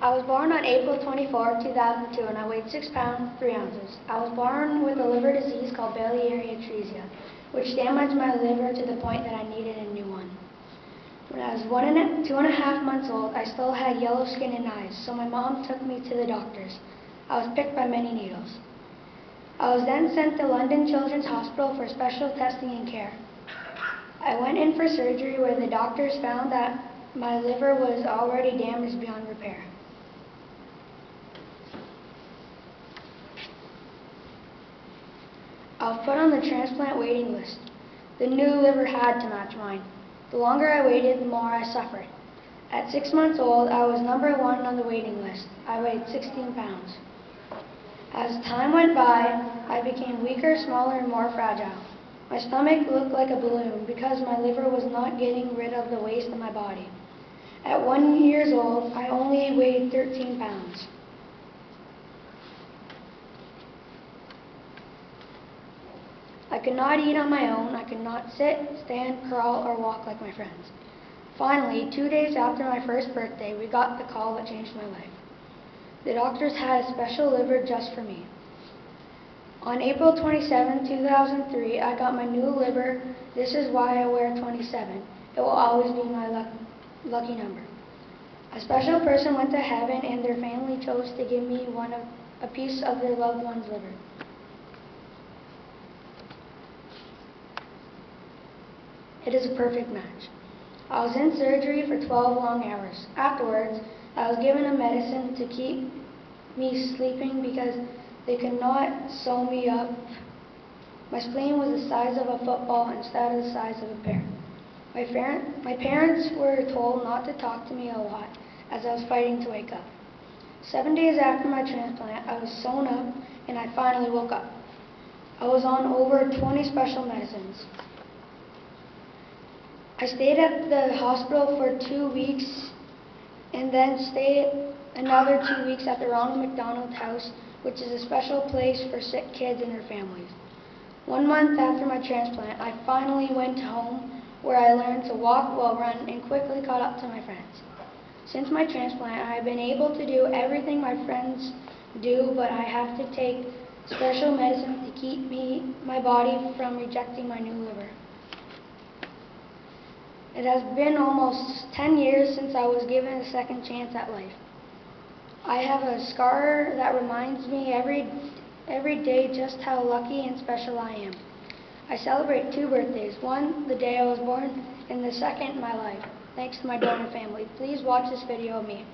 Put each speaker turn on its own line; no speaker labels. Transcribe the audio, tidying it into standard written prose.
I was born on April 24, 2002, and I weighed 6 pounds, 3 ounces. I was born with a liver disease called biliary atresia, which damaged my liver to the point that I needed a new one. When I was 2.5 months old, I still had yellow skin and eyes, so my mom took me to the doctors. I was pricked by many needles. I was then sent to London Children's Hospital for special testing and care. I went in for surgery where the doctors found that my liver was already damaged beyond repair. I was put on the transplant waiting list. The new liver had to match mine. The longer I waited, the more I suffered. At 6 months old, I was number 1 on the waiting list. I weighed 16 pounds. As time went by, I became weaker, smaller, and more fragile. My stomach looked like a balloon because my liver was not getting rid of the waste in my body. At 1 year old, I only weighed 13 pounds. I could not eat on my own. I could not sit, stand, crawl, or walk like my friends. Finally, 2 days after my first birthday, we got the call that changed my life. The doctors had a special liver just for me. On April 27, 2003, I got my new liver. This is why I wear 27. It will always be my lucky number. A special person went to heaven and their family chose to give me a piece of their loved one's liver. It is a perfect match. I was in surgery for 12 long hours. Afterwards, I was given a medicine to keep me sleeping because they could not sew me up. My spleen was the size of a football instead of the size of a pear. My parents were told not to talk to me a lot as I was fighting to wake up. 7 days after my transplant, I was sewn up and I finally woke up. I was on over 20 special medicines. I stayed at the hospital for 2 weeks and then stayed another 2 weeks at the Ronald McDonald House, which is a special place for sick kids and their families. 1 month after my transplant, I finally went home where I learned to walk, well, run, and quickly caught up to my friends. Since my transplant, I have been able to do everything my friends do, but I have to take special medicine to keep my body from rejecting my new liver. It has been almost 10 years since I was given a second chance at life. I have a scar that reminds me every day just how lucky and special I am. I celebrate 2 birthdays, one the day I was born and the second in my life, thanks to my donor family. Please watch this video of me.